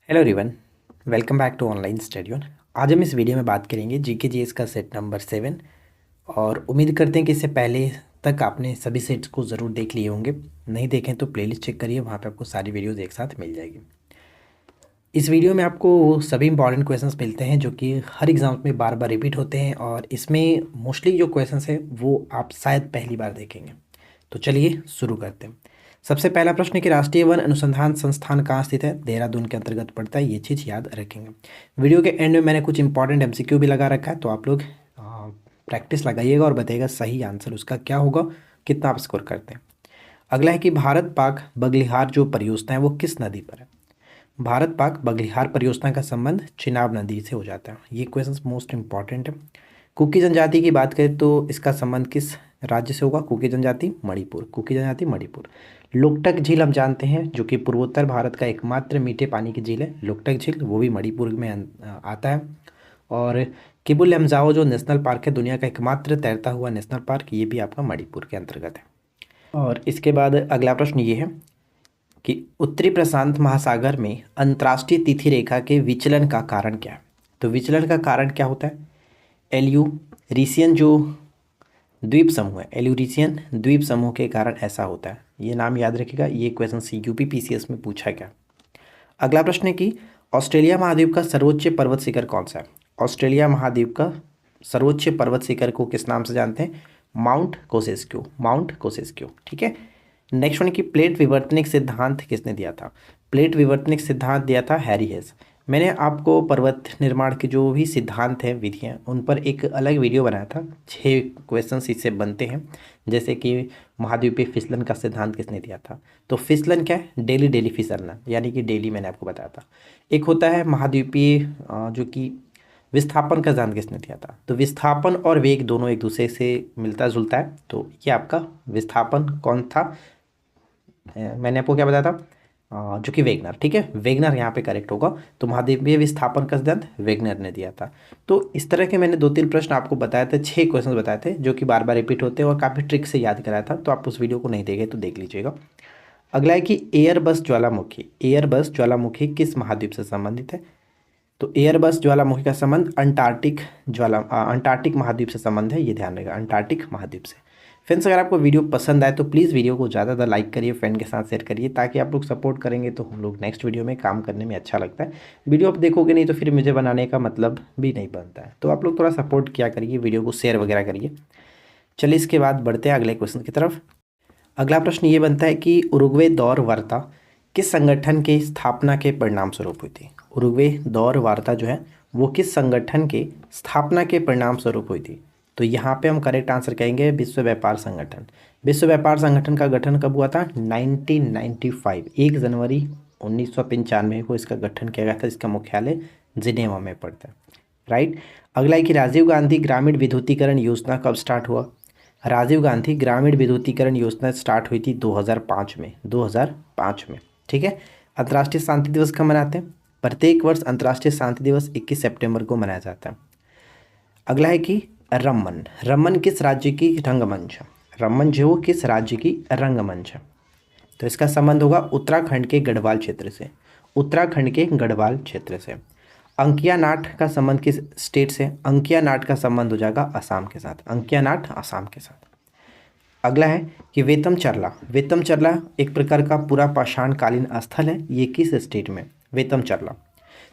Hello everyone, welcome back to online study on. आज हम इस वीडियो में बात करेंगे जीके जीएस का सेट नंबर 7। और उम्मीद करते हैं कि इससे पहले तक आपने सभी सेट्स को ज़रूर देख लिए होंगे। नहीं देखें तो प्लेलिस्ट चेक करिए, वहाँ पे आपको सारी वीडियोज़ एक साथ मिल जाएगी। इस वीडियो में आपको वो सभी इंपॉर्टेंट क्वेश्चंस मिलते हैं जो कि हर एग्ज़ाम में बार बार रिपीट होते हैं, और इसमें मोस्टली जो क्वेश्चंस है वो आप शायद पहली बार देखेंगे। तो चलिए शुरू करते हैं। सबसे पहला प्रश्न है कि राष्ट्रीय वन अनुसंधान संस्थान कहाँ स्थित है? देहरादून के अंतर्गत पड़ता है। ये चीज़ याद रखेंगे। वीडियो के एंड में मैंने कुछ इंपॉर्टेंट एमसीक्यू भी लगा रखा है, तो आप लोग प्रैक्टिस लगाइएगा और बताइएगा सही आंसर उसका क्या होगा, कितना आप स्कोर करते हैं। अगला है कि भारत पाक बगलिहार जो परियोजना है वो किस नदी पर है? भारत पाक बगलिहार परियोजना का संबंध चिनाब नदी से हो जाता है। ये क्वेश्चन मोस्ट इंपॉर्टेंट है। कुकी जनजाति की बात करें तो इसका संबंध किस राज्य से होगा? कुकी जनजाति मणिपुर। कुकी जनजाति मणिपुर। लोकटक झील हम जानते हैं जो कि पूर्वोत्तर भारत का एकमात्र मीठे पानी की झील है। लोकटक झील वो भी मणिपुर में आता है। और किबुल लमजाओ जो नेशनल पार्क है, दुनिया का एकमात्र तैरता हुआ नेशनल पार्क, ये भी आपका मणिपुर के अंतर्गत है। और इसके बाद अगला प्रश्न ये है कि उत्तरी प्रशांत महासागर में अंतर्राष्ट्रीय तिथि रेखा के विचलन का कारण क्या है? तो विचलन का कारण क्या होता है? एल्यूरीसियन जो द्वीप समूह है, एल्यूरीसियन द्वीप समूह के कारण ऐसा होता है। ये नाम याद रखिएगा, ये क्वेश्चन यूपी पीसीएस में पूछा गया। अगला प्रश्न है कि ऑस्ट्रेलिया महाद्वीप का सर्वोच्च पर्वत शिखर कौन सा है? ऑस्ट्रेलिया महाद्वीप का सर्वोच्च पर्वत शिखर को किस नाम से जानते हैं? माउंट कोसेस्क्यू। माउंट कोसेस्क्यू, ठीक है। नेक्स्ट वन है कि प्लेट विवर्तनिक सिद्धांत किसने दिया था? प्लेट विवर्तनिक सिद्धांत दिया था हैरी हेस। मैंने आपको पर्वत निर्माण के जो भी सिद्धांत हैं, विधियाँ, उन पर एक अलग वीडियो बनाया था। 6 क्वेश्चंस इससे बनते हैं, जैसे कि महाद्वीपीय फिसलन का सिद्धांत किसने दिया था? तो फिसलन क्या है? डेली डेली फिसलना, यानी कि डेली, मैंने आपको बताया था। एक होता है महाद्वीपीय जो कि विस्थापन का सिद्धांत किसने दिया था? तो विस्थापन और वेग दोनों एक दूसरे से मिलता जुलता है, तो ये आपका विस्थापन कौन था? मैंने आपको क्या बताया था? जो कि वेगनर, ठीक है। वेगनर यहाँ पे करेक्ट होगा। तो महाद्वीपीय विस्थापन का सिद्धांत वेगनर ने दिया था। तो इस तरह के मैंने 2-3 प्रश्न आपको बताए थे, 6 क्वेश्चन बताए थे जो कि बार बार रिपीट होते हैं और काफ़ी ट्रिक से याद कराया था। तो आप उस वीडियो को नहीं देखे तो देख लीजिएगा। अगला है कि एयरबस ज्वालामुखी, एयरबस ज्वालामुखी किस महाद्वीप से संबंधित है? तो एयरबस ज्वालामुखी का संबंध अंटार्कटिक महाद्वीप से संबंध है। ये ध्यान रखेगा, अंटार्कटिक महाद्वीप से। फ्रेंड्स, अगर आपको वीडियो पसंद आए तो प्लीज़ वीडियो को ज़्यादा लाइक करिए, फ्रेंड के साथ शेयर करिए, ताकि आप लोग सपोर्ट करेंगे तो हम लोग नेक्स्ट वीडियो में काम करने में अच्छा लगता है। वीडियो आप देखोगे नहीं तो फिर मुझे बनाने का मतलब भी नहीं बनता है। तो आप लोग थोड़ा सपोर्ट किया करिए, वीडियो को शेयर वगैरह करिए। चलिए इसके बाद बढ़ते हैं अगले क्वेश्चन की तरफ। अगला प्रश्न ये बनता है कि उरुग्वे दौर वार्ता किस संगठन के स्थापना के परिणाम स्वरूप हुई थी? उरुग्वे दौर वार्ता जो है वो किस संगठन के स्थापना के परिणाम स्वरूप हुई थी? तो यहाँ पे हम करेक्ट आंसर कहेंगे विश्व व्यापार संगठन। विश्व व्यापार संगठन का गठन कब हुआ था? 1995, 1 जनवरी 1995 को इसका गठन किया गया था। इसका मुख्यालय जिनेवा में पड़ता है, राइट। अगला है कि राजीव गांधी ग्रामीण विद्युतीकरण योजना कब स्टार्ट हुआ? राजीव गांधी ग्रामीण विद्युतीकरण योजना स्टार्ट हुई थी 2005 में, 2005 में, ठीक है। अंतर्राष्ट्रीय शांति दिवस कब मनाते हैं? प्रत्येक वर्ष अंतर्राष्ट्रीय शांति दिवस 21 सितंबर को मनाया जाता है। अगला है कि रमन, रमन किस राज्य की रंगमंच है? रमन जो किस राज्य की रंगमंच है? तो इसका संबंध होगा उत्तराखंड के गढ़वाल क्षेत्र से, उत्तराखंड के गढ़वाल क्षेत्र से। अंकिया नाट का संबंध किस स्टेट से? अंकिया नाट का संबंध हो जाएगा असम के साथ, अंकिया नाट असम के साथ। अगला है कि वेतम चरला, वेतम चरला एक प्रकार का पूरा पाषाणकालीन स्थल है, ये किस स्टेट में? वेतम चरला।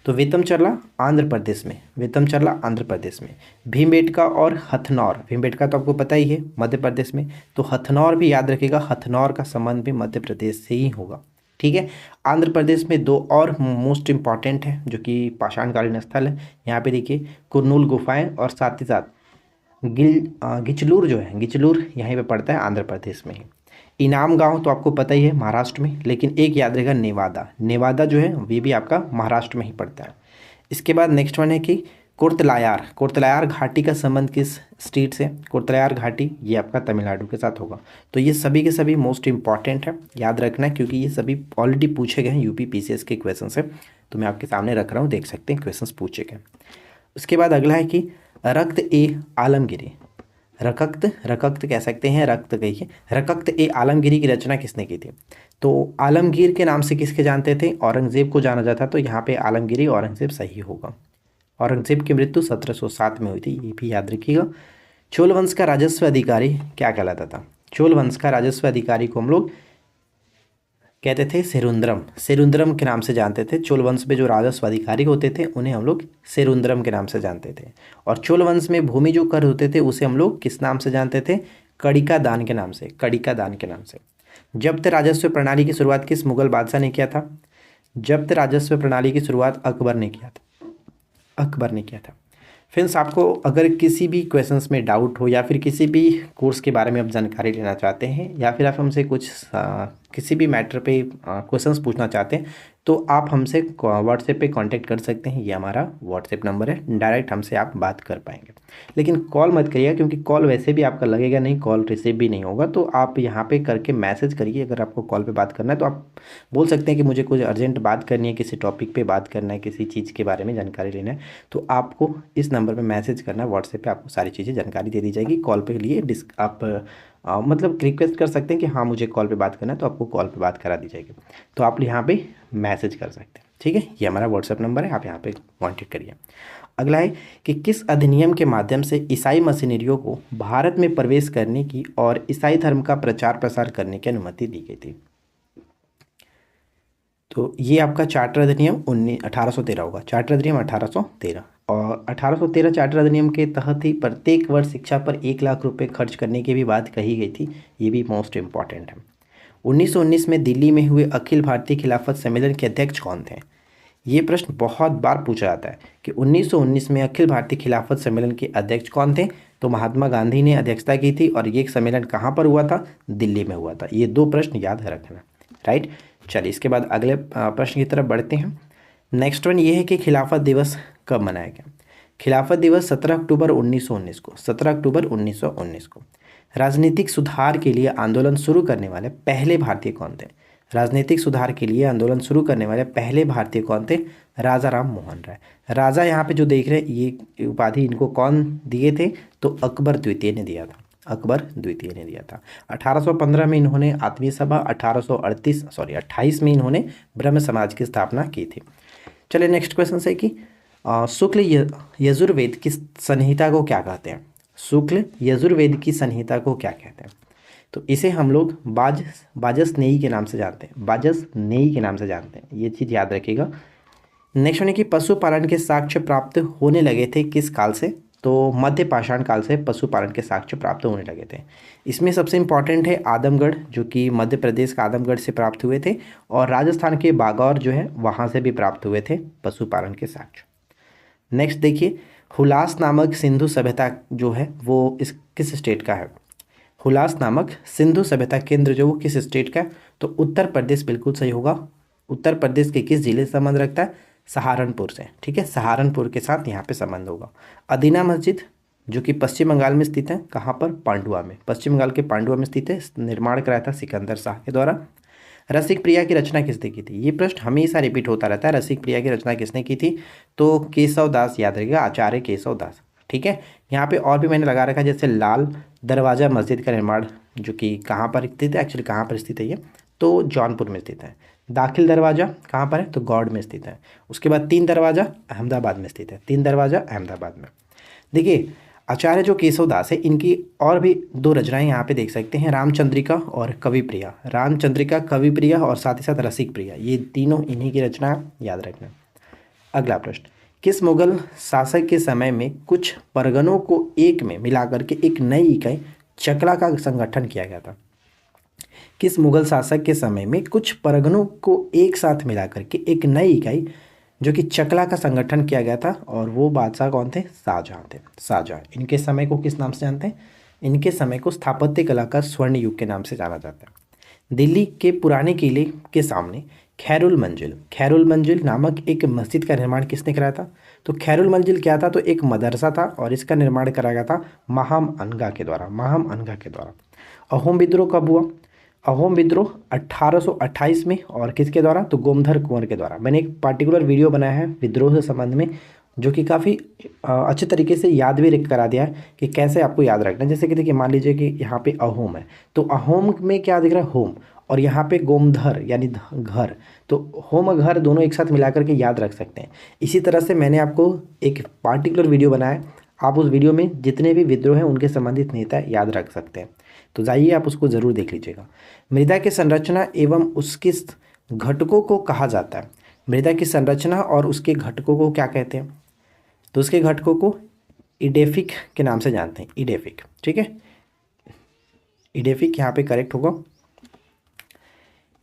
तो वेतम चरला आंध्र प्रदेश में, वेतम चरला आंध्र प्रदेश में। भीमबेटका और हथनौर, भीमबेटका तो आपको पता ही है मध्य प्रदेश में, तो हथनौर भी याद रखिएगा, हथनौर का संबंध भी मध्य प्रदेश से ही होगा, ठीक है। आंध्र प्रदेश में 2 और मोस्ट इंपॉर्टेंट है जो कि पाषाणकालीन स्थल है। यहाँ पे देखिए कुरनूल गुफाएं, और साथ ही साथ गिचलूर जो है, गिचलूर यहीं पे पड़ता है आंध्र प्रदेश में ही। इनाम गांव तो आपको पता ही है महाराष्ट्र में, लेकिन एक याद रहेगा नेवादा, नेवादा जो है ये भी आपका महाराष्ट्र में ही पड़ता है। इसके बाद नेक्स्ट वन है कि कोर्तलायार, कोर्तलायार घाटी का संबंध किस स्टेट से? कोर्तलायार घाटी ये आपका तमिलनाडु के साथ होगा। तो ये सभी के सभी मोस्ट इंपॉर्टेंट है, याद रखना है, क्योंकि ये सभी ऑलरेडी पूछे गए हैं, यूपी पीसीएस के क्वेश्चन है। तो मैं आपके सामने रख रहा हूँ, देख सकते हैं क्वेश्चन पूछे गए। उसके बाद अगला है कि रक्त ए आलमगिरी, रकक्त, रकक्त कह सकते हैं, रक्त कहिए। रकक्त ए आलमगीरी की रचना किसने की थी? तो आलमगीर के नाम से किसके जानते थे? औरंगजेब को जाना जाता। तो यहाँ पे आलमगीरी औरंगजेब सही होगा। औरंगजेब की मृत्यु 1707 में हुई थी, ये भी याद रखिएगा। चोल वंश का राजस्व अधिकारी क्या कहलाता था? चोल वंश का राजस्व अधिकारी को हम लोग कहते थे सेरुंद्रम, सेरुंद्रम के नाम से जानते थे। चोल वंश में जो राजस्व अधिकारी होते थे उन्हें हम लोग सेरुंद्रम के नाम से जानते थे। और चोल वंश में भूमि जो कर होते थे उसे हम लोग किस नाम से जानते थे? कड़िका दान के नाम से, कड़िका दान के नाम से। जब्त राजस्व प्रणाली की शुरुआत किस मुगल बादशाह ने किया था? जब्त राजस्व प्रणाली की शुरुआत अकबर ने किया था, अकबर ने किया था। फ्रेंड्स, आपको अगर किसी भी क्वेश्चंस में डाउट हो या फिर किसी भी कोर्स के बारे में आप जानकारी लेना चाहते हैं या फिर आप हमसे कुछ किसी भी मैटर पे क्वेश्चंस पूछना चाहते हैं तो आप हमसे व्हाट्सएप पे कांटेक्ट कर सकते हैं। ये हमारा व्हाट्सएप नंबर है, डायरेक्ट हमसे आप बात कर पाएंगे। लेकिन कॉल मत करिएगा क्योंकि कॉल वैसे भी आपका लगेगा नहीं, कॉल रिसीव भी नहीं होगा। तो आप यहाँ पे करके मैसेज करिए। अगर आपको कॉल पे बात करना है तो आप बोल सकते हैं कि मुझे कुछ अर्जेंट बात करनी है, किसी टॉपिक पे बात करना है, किसी चीज़ के बारे में जानकारी लेना है, तो आपको इस नंबर पे मैसेज करना है। व्हाट्सएप पे आपको सारी चीज़ें जानकारी दे दी जाएगी। कॉल पे लिए आप मतलब रिक्वेस्ट कर सकते हैं कि हाँ मुझे कॉल पे बात करना है, तो आपको कॉल पे बात करा दी जाएगी। तो आप यहाँ पे मैसेज कर सकते हैं, ठीक है। ये हमारा व्हाट्सएप नंबर है, आप यहाँ पे कॉन्टेक्ट करिए। अगला है कि किस अधिनियम के माध्यम से ईसाई मशीनरियों को भारत में प्रवेश करने की और ईसाई धर्म का प्रचार प्रसार करने की अनुमति दी गई थी? तो ये आपका चार्टर अधिनियम 1813 होगा। चार्टर अधिनियम 1813। और 1813 चार्टर अधिनियम के तहत ही प्रत्येक वर्ष शिक्षा पर 1 लाख रुपए खर्च करने की भी बात कही गई थी। ये भी मोस्ट इम्पॉर्टेंट है। 1919 में दिल्ली में हुए अखिल भारतीय खिलाफत सम्मेलन के अध्यक्ष कौन थे? ये प्रश्न बहुत बार पूछा जाता है कि 1919 में अखिल भारतीय खिलाफत सम्मेलन के अध्यक्ष कौन थे? तो महात्मा गांधी ने अध्यक्षता की थी। और ये सम्मेलन कहाँ पर हुआ था? दिल्ली में हुआ था। ये 2 प्रश्न याद रखना, राइट। चलिए इसके बाद अगले प्रश्न की तरफ बढ़ते हैं। नेक्स्ट वन ये है कि खिलाफत दिवस कब मनाया गया? खिलाफत दिवस 17 अक्टूबर 1919 को, 17 अक्टूबर 1919 को। राजनीतिक सुधार के लिए आंदोलन शुरू करने वाले पहले भारतीय कौन थे? राजनीतिक सुधार के लिए आंदोलन शुरू करने वाले पहले भारतीय कौन थे? राजा राम मोहन राय। राजा यहाँ पे जो देख रहे हैं ये उपाधि इनको कौन दिए थे? तो अकबर द्वितीय ने दिया था, अकबर द्वितीय ने दिया था। 1815 में इन्होंने आत्मीय सभा, 28 में इन्होंने ब्रह्म समाज की स्थापना की थी। चलिए नेक्स्ट क्वेश्चन है कि शुक्ल यजुर्वेद की संहिता को क्या कहते हैं? शुक्ल यजुर्वेद की संहिता को क्या कहते हैं? तो इसे हम लोग बाजसनेयी के नाम से जानते हैं, बाजसनेयी के नाम से जानते हैं। ये चीज़ याद रखिएगा। नेक्स्ट वन है कि पशुपालन के साक्ष्य प्राप्त होने लगे थे किस काल से? तो मध्य पाषाण काल से पशुपालन के साक्ष्य प्राप्त होने लगे थे। इसमें सबसे इम्पॉर्टेंट है आदमगढ़, जो कि मध्य प्रदेश का आदमगढ़ से प्राप्त हुए थे। और राजस्थान के बागौर जो है वहाँ से भी प्राप्त हुए थे पशुपालन के साक्ष्य। नेक्स्ट देखिए, हुलास नामक सिंधु सभ्यता जो है वो किस स्टेट का है? हुलास नामक सिंधु सभ्यता केंद्र जो वो किस स्टेट का है? तो उत्तर प्रदेश बिल्कुल सही होगा। उत्तर प्रदेश के किस जिले से संबंध रखता है? सहारनपुर से, ठीक है। सहारनपुर के साथ यहाँ पे संबंध होगा। अदीना मस्जिद जो कि पश्चिम बंगाल में स्थित है, कहाँ पर? पांडुआ में, पश्चिम बंगाल के पांडुआ में स्थित है। निर्माण कराया था सिकंदर शाह के द्वारा। रसिक प्रिया की रचना किसने की थी? ये प्रश्न हमेशा रिपीट होता रहता है। रसिक प्रिया की रचना किसने की थी? तो केशव दास, याद रखिएगा, आचार्य केशव दास, ठीक है। यहाँ पे और भी मैंने लगा रखा है, जैसे लाल दरवाज़ा मस्जिद का निर्माण जो कि कहाँ पर स्थित है, एक्चुअली कहाँ पर स्थित है ये? तो जौनपुर में स्थित है। दाखिल दरवाज़ा कहाँ पर है? तो गौड़ में स्थित है। उसके बाद 3 दरवाज़ा अहमदाबाद में स्थित है, 3 दरवाज़ा अहमदाबाद में। देखिए आचार्य जो केशव दास है, इनकी और भी 2 रचनाएं यहाँ पे देख सकते हैं, रामचंद्रिका और कवि प्रिया। रामचंद्रिका, कवि प्रिया और साथ ही साथ रसिक प्रिया, ये तीनों इन्हीं की रचना, याद रखना। अगला प्रश्न, किस मुगल शासक के समय में कुछ परगनों को एक में मिलाकर के एक नई इकाई चकला का संगठन किया गया था? किस मुगल शासक के समय में कुछ परगनों को एक साथ मिलाकर के एक नई इकाई जो कि चकला का संगठन किया गया था? और वो बादशाह कौन थे? शाहजहाँ थे, शाहजहाँ। इनके समय को किस नाम से जानते हैं? इनके समय को स्थापत्य कला का स्वर्ण युग के नाम से जाना जाता है। दिल्ली के पुराने किले के सामने खैरुल मंजिल नामक एक मस्जिद का निर्माण किसने कराया था? तो खैरुल मंजिल क्या था? तो एक मदरसा था और इसका निर्माण कराया गया था महाम अनगा के द्वारा। अहोम विद्रोह कब हुआ? अहोम विद्रोह 1828 में। और किसके द्वारा? तो गोमधर कुंवर के द्वारा। मैंने एक पार्टिकुलर वीडियो बनाया है विद्रोह से संबंध में, जो कि काफ़ी अच्छे तरीके से याद भी करा दिया है कि कैसे आपको याद रखना है। जैसे कि देखिए मान लीजिए कि यहाँ पे अहोम है, तो अहोम में क्या दिख रहा है, होम, और यहाँ पे गोमधर यानी घर, तो होम घर दोनों एक साथ मिला करके याद रख सकते हैं। इसी तरह से मैंने आपको एक पार्टिकुलर वीडियो बनाया, आप उस वीडियो में जितने भी विद्रोह हैं उनके संबंधित नेता याद रख सकते हैं, तो जाइए आप उसको ज़रूर देख लीजिएगा। मृदा की संरचना एवं उसके घटकों को कहा जाता है। मृदा की संरचना और उसके घटकों को क्या कहते हैं, तो उसके घटकों को इडेफिक के नाम से जानते हैं, इडेफिक, ठीक है, इडेफिक यहाँ पे करेक्ट होगा।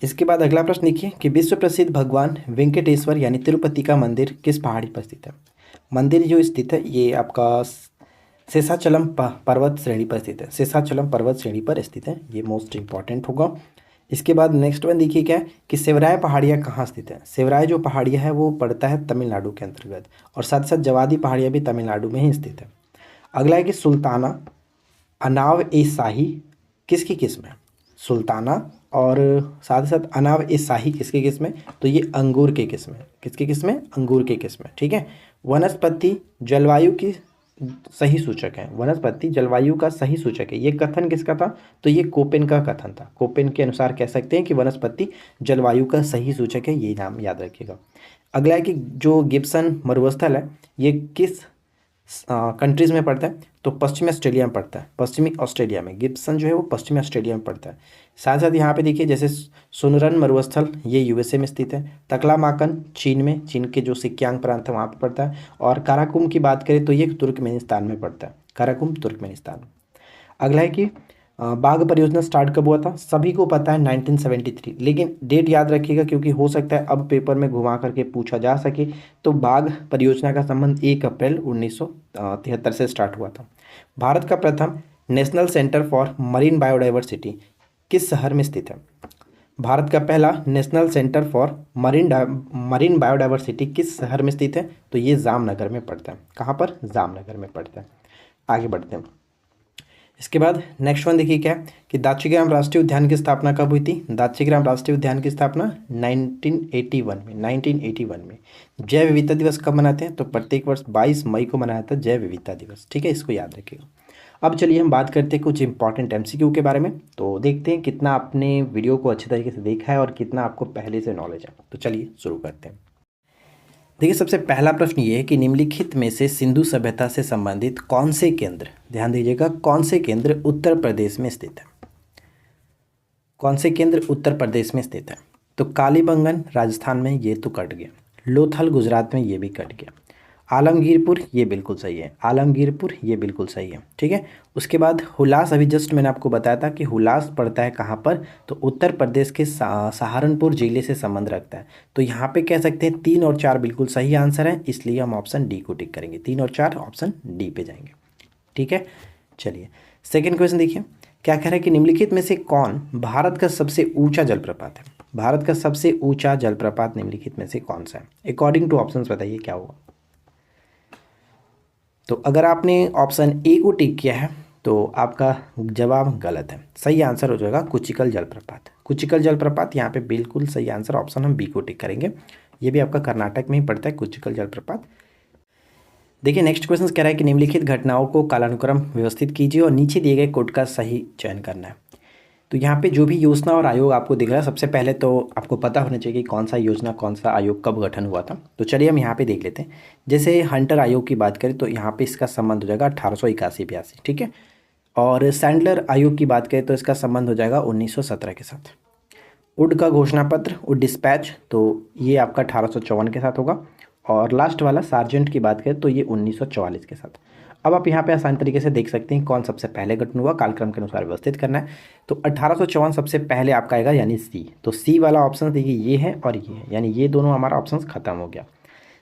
इसके बाद अगला प्रश्न देखिए कि विश्व प्रसिद्ध भगवान वेंकटेश्वर यानी तिरुपति का मंदिर किस पहाड़ी पर स्थित है। मंदिर जो स्थित है ये आपका शेषाचलम पर्वत श्रेणी पर स्थित है, शेषाचलम पर्वत श्रेणी पर स्थित है, ये मोस्ट इंपॉर्टेंट होगा। इसके बाद नेक्स्ट वन देखिए क्या है कि सेवराय पहाड़ियाँ कहाँ स्थित है। सेवराय जो पहाड़ियाँ है वो पड़ता है तमिलनाडु के अंतर्गत, और साथ साथ जवादी पहाड़ियाँ भी तमिलनाडु में ही स्थित है। अगला है कि सुल्ताना अनाव ए शाही किसकी किस्म है। सुल्ताना और साथ ही साथ अनाव ए शाही किसकी किस्म है, तो ये अंगूर की किस्म है, किसकी किस्म है, अंगूर की किस्म है, ठीक है। वनस्पति जलवायु की सही सूचक है, वनस्पति जलवायु का सही सूचक है, ये कथन किसका था, तो ये कोपेन का कथन था। कोपेन के अनुसार कह सकते हैं कि वनस्पति जलवायु का सही सूचक है, ये नाम याद रखिएगा। अगला है कि जो गिब्सन मरुस्थल है ये किस कंट्रीज़ में पड़ता है, तो पश्चिमी ऑस्ट्रेलिया में पड़ता है, पश्चिमी ऑस्ट्रेलिया में गिब्सन जो है वो पश्चिमी ऑस्ट्रेलिया में पड़ता है। साथ साथ यहाँ पे देखिए जैसे सुनरन मरुस्थल ये यूएसए में स्थित है, तकलामाकन चीन में, चीन के जो सिक्यांग प्रांत है वहाँ पे पड़ता है, और काराकुम की बात करें तो ये तुर्कमेनिस्तान में पड़ता है, काराकुम तुर्कमेनिस्तान। अगला है कि बाघ परियोजना स्टार्ट कब हुआ था, सभी को पता है 1973, लेकिन डेट याद रखिएगा क्योंकि हो सकता है अब पेपर में घुमा करके पूछा जा सके। तो बाघ परियोजना का संबंध 1 अप्रैल 1973 से स्टार्ट हुआ था। भारत का प्रथम national centre for marine biodiversity किस शहर में स्थित है। भारत का पहला national centre for marine biodiversity किस शहर में स्थित है, तो ये जामनगर में पड़ता है। कहाँ पर, जामनगर में पड़ता है। आगे बढ़ते हैं। इसके बाद नेक्स्ट वन देखिए क्या है कि दाक्षीग्राम राष्ट्रीय उद्यान की स्थापना कब हुई थी। दाक्षीग्राम राष्ट्रीय उद्यान की स्थापना 1981 में, 1981 में। जैव विविधता दिवस कब मनाते हैं, तो प्रत्येक वर्ष 22 मई को मनाया जाता है जैव विविधता दिवस, ठीक है, इसको याद रखिएगा। अब चलिए हम बात करते हैं कुछ इंपॉर्टेंट एमसीक्यू के बारे में, तो देखते हैं कितना आपने वीडियो को अच्छे तरीके से देखा है और कितना आपको पहले से नॉलेज है। तो चलिए शुरू करते हैं। देखिए सबसे पहला प्रश्न ये है कि निम्नलिखित में से सिंधु सभ्यता से संबंधित कौन से केंद्र, ध्यान दीजिएगा, कौन से केंद्र उत्तर प्रदेश में स्थित है। कौन से केंद्र उत्तर प्रदेश में स्थित है, तो कालीबंगन राजस्थान में, ये तो कट गया। लोथल गुजरात में, ये भी कट गया। आलमगीरपुर, ये बिल्कुल सही है, आलमगीरपुर ये बिल्कुल सही है, ठीक है। उसके बाद हुलास, अभी जस्ट मैंने आपको बताया था कि हुलास पड़ता है कहाँ पर, तो उत्तर प्रदेश के सहारनपुर जिले से संबंध रखता है। तो यहाँ पे कह सकते हैं 3 और 4 बिल्कुल सही आंसर है, इसलिए हम ऑप्शन डी को टिक करेंगे। 3 और 4 ऑप्शन डी पे जाएंगे, ठीक है। चलिए सेकेंड क्वेश्चन देखिए क्या कह रहा है कि निम्नलिखित में से कौन भारत का सबसे ऊंचा जलप्रपात है। भारत का सबसे ऊंचा जलप्रपात निम्नलिखित में से कौन सा है, अकॉर्डिंग टू ऑप्शंस बताइए क्या होगा। तो अगर आपने ऑप्शन ए को टिक किया है तो आपका जवाब गलत है, सही आंसर हो जाएगा कुचिकल जलप्रपात। कुचिकल जलप्रपात यहाँ पे बिल्कुल सही आंसर, ऑप्शन हम बी को टिक करेंगे। ये भी आपका कर्नाटक में ही पड़ता है कुचिकल जलप्रपात। देखिए नेक्स्ट क्वेश्चन कह रहा है कि निम्नलिखित घटनाओं को कालानुक्रम व्यवस्थित कीजिए और नीचे दिए गए कोड का सही चयन करना है। तो यहाँ पे जो भी योजना और आयोग आपको दिख रहा है, सबसे पहले तो आपको पता होना चाहिए कि कौन सा योजना कौन सा आयोग कब गठन हुआ था। तो चलिए हम यहाँ पे देख लेते हैं। जैसे हंटर आयोग की बात करें तो यहाँ पे इसका संबंध हो जाएगा 1881-82, ठीक है। और सैंडलर आयोग की बात करें तो इसका संबंध हो जाएगा 1917 के साथ। उड का घोषणा पत्र, उड डिस्पैच, तो ये आपका 1854 के साथ होगा। और लास्ट वाला सार्जेंट की बात करें तो ये 1944 के साथ। अब आप यहाँ पे आसान तरीके से देख सकते हैं कौन सबसे पहले गठन हुआ, कालक्रम के अनुसार व्यवस्थित करना है। तो 1854 सबसे पहले आपका आएगा यानी सी। तो सी वाला ऑप्शन देखिए ये है और ये है, यानी ये दोनों हमारा ऑप्शन खत्म हो गया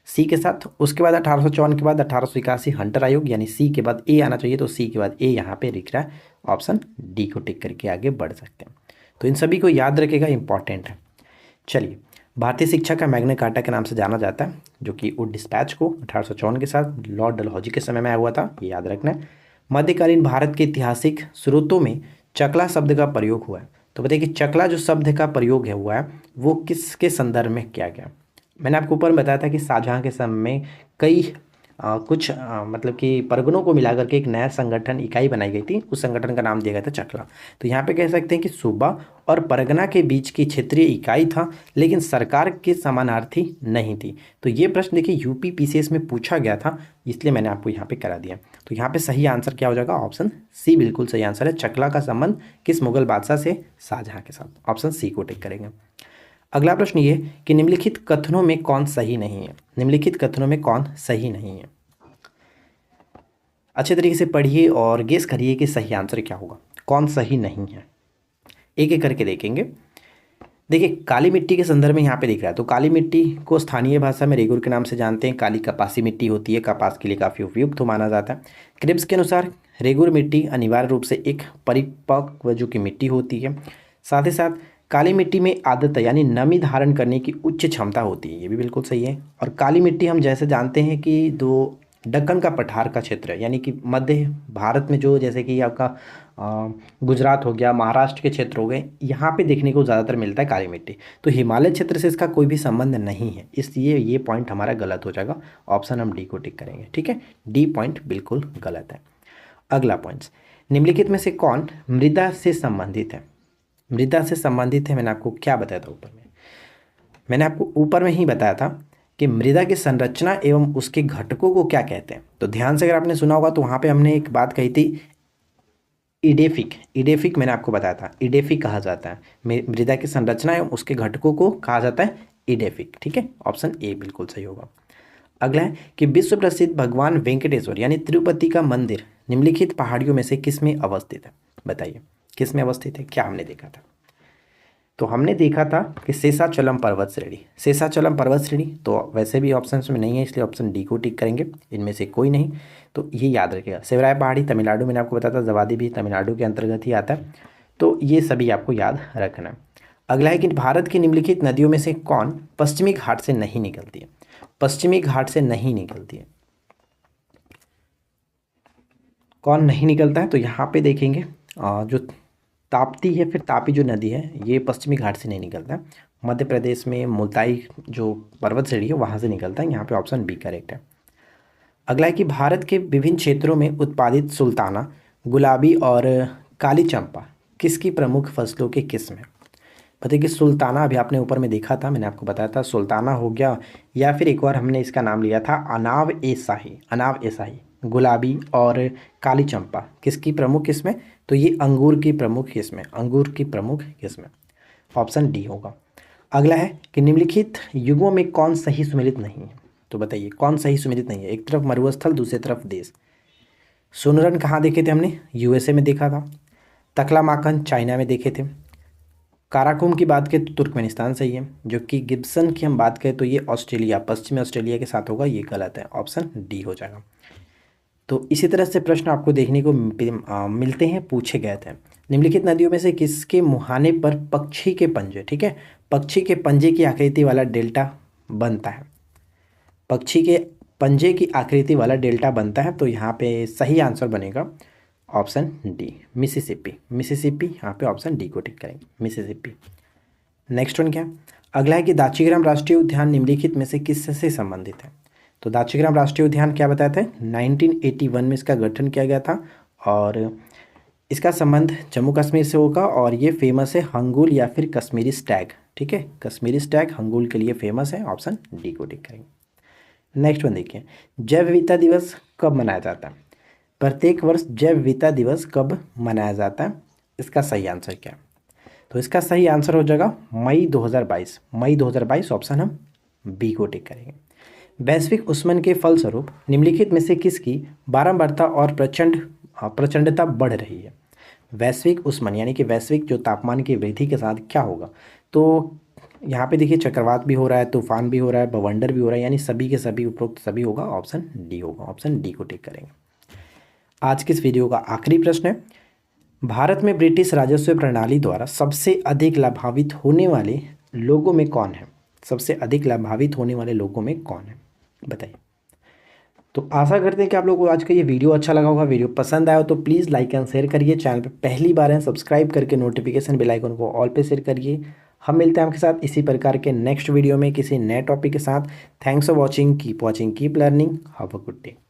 सी के साथ। उसके बाद 1854 के बाद 1881 हंटर आयोग, यानी सी के बाद ए आना चाहिए, तो सी के बाद ए यहाँ पे दिख रहा है, ऑप्शन डी को टिक करके आगे बढ़ सकते हैं। तो इन सभी को याद रखेगा, इंपॉर्टेंट है। चलिए भारतीय शिक्षा का मैग्ना कार्टा के नाम से जाना जाता है, जो कि उड डिस्पैच को 1854 के साथ लॉर्ड डलहौजी के समय में आया हुआ था, ये याद रखना है। मध्यकालीन भारत के ऐतिहासिक स्रोतों में चकला शब्द का प्रयोग हुआ है। तो बताइए कि चकला जो शब्द का प्रयोग है हुआ है वो किसके संदर्भ में किया गया। मैंने आपको ऊपर बताया था कि शाहजहाँ के समय में कई कुछ मतलब कि परगनों को मिलाकर के एक नया संगठन इकाई बनाई गई थी। उस संगठन का नाम दिया गया था चकला। तो यहाँ पे कह सकते हैं कि सूबा और परगना के बीच की क्षेत्रीय इकाई था, लेकिन सरकार के समानार्थी नहीं थी। तो ये प्रश्न देखिए यूपी पीसीएस में पूछा गया था, इसलिए मैंने आपको यहाँ पे करा दिया। तो यहाँ पे सही आंसर क्या हो जाएगा? ऑप्शन सी बिल्कुल सही आंसर है। चकला का संबंध किस मुगल बादशाह से? शाहजहां के साथ। ऑप्शन सी को टिक करेंगे। अगला प्रश्न ये कि निम्नलिखित कथनों में कौन सही नहीं है? निम्नलिखित कथनों में कौन सही नहीं है? अच्छे तरीके से पढ़िए और गेस करिए कि सही आंसर क्या होगा, कौन सही नहीं है। एक एक करके देखेंगे। देखिए काली मिट्टी के संदर्भ में यहाँ पे दिख रहा है, तो काली मिट्टी को स्थानीय भाषा में रेगुर के नाम से जानते हैं। काली कपासी मिट्टी होती है, कपास के लिए काफ़ी उपयुक्त माना जाता है। क्रिब्स के अनुसार रेगुर मिट्टी अनिवार्य रूप से एक परिपक्व जो की मिट्टी होती है। साथ ही साथ काली मिट्टी में आर्द्रता यानी नमी धारण करने की उच्च क्षमता होती है, ये भी बिल्कुल सही है। और काली मिट्टी हम जैसे जानते हैं कि दो दक्कन का पठार का क्षेत्र है, यानी कि मध्य भारत में जो जैसे कि आपका गुजरात हो गया, महाराष्ट्र के क्षेत्र हो गए, यहाँ पे देखने को ज़्यादातर मिलता है काली मिट्टी। तो हिमालय क्षेत्र से इसका कोई भी संबंध नहीं है, इसलिए ये पॉइंट हमारा गलत हो जाएगा। ऑप्शन हम डी को टिक करेंगे। ठीक है, डी पॉइंट बिल्कुल गलत है। अगला पॉइंट, निम्नलिखित में से कौन मृदा से संबंधित है? मृदा से संबंधित है, मैंने आपको क्या बताया था ऊपर में? मैंने आपको ऊपर में ही बताया था कि मृदा की संरचना एवं उसके घटकों को क्या कहते हैं। तो ध्यान से अगर आपने सुना होगा तो वहाँ पे हमने एक बात कही थी, इडेफिक। इडेफिक मैंने आपको बताया था, इडेफिक कहा जाता है मृदा की संरचना एवं उसके घटकों को कहा जाता है इडेफिक। ठीक है, ऑप्शन ए बिल्कुल सही होगा। अगला है कि विश्व प्रसिद्ध भगवान वेंकटेश्वर यानी तिरुपति का मंदिर निम्नलिखित पहाड़ियों में से किस में अवस्थित है? बताइए किस में अवस्थित है? क्या हमने देखा था? तो हमने देखा था कि शेषाचलम पर्वत श्रेणी। शेषाचलम पर्वत श्रेणी तो वैसे भी ऑप्शन में नहीं है, इसलिए ऑप्शन डी को टिक करेंगे, इनमें से कोई नहीं। तो ये याद रखिएगा। शिवराय पहाड़ी तमिलनाडु, मैंने आपको बताया था। जवादी भी तमिलनाडु के अंतर्गत ही आता है, तो ये सभी आपको याद रखना है। अगला है कि भारत की निम्नलिखित नदियों में से कौन पश्चिमी घाट से नहीं निकलती है? पश्चिमी घाट से नहीं निकलती है, कौन नहीं निकलता है? तो यहाँ पे देखेंगे जो ताप्ती है, फिर तापी जो नदी है, ये पश्चिमी घाट से नहीं निकलता है। मध्य प्रदेश में मुल्ताई जो पर्वत श्रेणी है वहाँ से निकलता है। यहाँ पे ऑप्शन बी करेक्ट है। अगला है कि भारत के विभिन्न क्षेत्रों में उत्पादित सुल्ताना, गुलाबी और काली चंपा किसकी प्रमुख फसलों की किस्म है? बताइए कि सुल्ताना अभी आपने ऊपर में देखा था, मैंने आपको बताया था सुल्ताना हो गया, या फिर एक बार हमने इसका नाम लिया था अनाब ए शाही। अनाब ए शाही, गुलाबी और काली चंपा किसकी प्रमुख किस्म है? तो ये अंगूर की प्रमुख किस्म है, अंगूर की प्रमुख किस्म है। ऑप्शन डी होगा। अगला है कि निम्नलिखित युगों में कौन सही सुमेलित नहीं है? तो बताइए कौन सही सुमेलित नहीं है? एक तरफ मरुस्थल, दूसरी तरफ देश। सुनरन कहाँ देखे थे हमने? यूएसए में देखा था। तकलामाकन चाइना में देखे थे। काराकोरम की बात करें तो तुर्कमेनिस्तान सही है। जो कि गिब्सन की हम बात करें तो ये ऑस्ट्रेलिया, पश्चिमी ऑस्ट्रेलिया के साथ होगा, ये गलत है। ऑप्शन डी हो जाएगा। तो इसी तरह से प्रश्न आपको देखने को मिलते हैं, पूछे गए थे। निम्नलिखित नदियों में से किसके मुहाने पर पक्षी के पंजे, ठीक है, पक्षी के पंजे की आकृति वाला डेल्टा बनता है? पक्षी के पंजे की आकृति वाला डेल्टा बनता है, तो यहाँ पे सही आंसर बनेगा ऑप्शन डी, मिसिसिपी। मिसिसिपी, यहाँ पे ऑप्शन डी को टिक करेंगे, मिसिसिपी। नेक्स्ट वन क्या है? अगला है कि दाचीग्राम राष्ट्रीय उद्यान निम्नलिखित में से किससे संबंधित है? तो दाचीग्राम राष्ट्रीय उद्यान क्या बताया था? 1981 में इसका गठन किया गया था और इसका संबंध जम्मू कश्मीर से होगा और ये फेमस है हंगुल या फिर कश्मीरी स्टैग। ठीक है, कश्मीरी स्टैग हंगुल के लिए फेमस है। ऑप्शन डी को टिक करेंगे। नेक्स्ट वन देखिए, जैव विविधता दिवस कब मनाया जाता है? प्रत्येक वर्ष जैव विविधता दिवस कब मनाया जाता है? इसका सही आंसर क्या है? तो इसका सही आंसर हो जाएगा मई 2022। मई 2022 ऑप्शन हम बी को टिक करेंगे। वैश्विक उष्मन के फलस्वरूप निम्नलिखित में से किसकी बारंबारता और प्रचंडता बढ़ रही है? वैश्विक उष्मन यानी कि वैश्विक जो तापमान की वृद्धि के साथ क्या होगा? तो यहाँ पे देखिए चक्रवात भी हो रहा है, तूफान भी हो रहा है, बवंडर भी हो रहा है, यानी सभी के सभी उपरोक्त सभी होगा। ऑप्शन डी होगा, ऑप्शन डी को टिक करेंगे। आज के इस वीडियो का आखिरी प्रश्न है, भारत में ब्रिटिश राजस्व प्रणाली द्वारा सबसे अधिक लाभान्वित होने वाले लोगों में कौन है? सबसे अधिक लाभान्वित होने वाले लोगों में कौन है? बताइए। तो आशा करते हैं कि आप लोगों को आज का ये वीडियो अच्छा लगा होगा। वीडियो पसंद आया हो तो प्लीज़ लाइक एंड शेयर करिए। चैनल पे पहली बार है सब्सक्राइब करके नोटिफिकेशन बेल आइकन को ऑल पे शेयर करिए। हम मिलते हैं आपके साथ इसी प्रकार के नेक्स्ट वीडियो में किसी नए टॉपिक के साथ। Thanks for watching, keep learning, have a good day.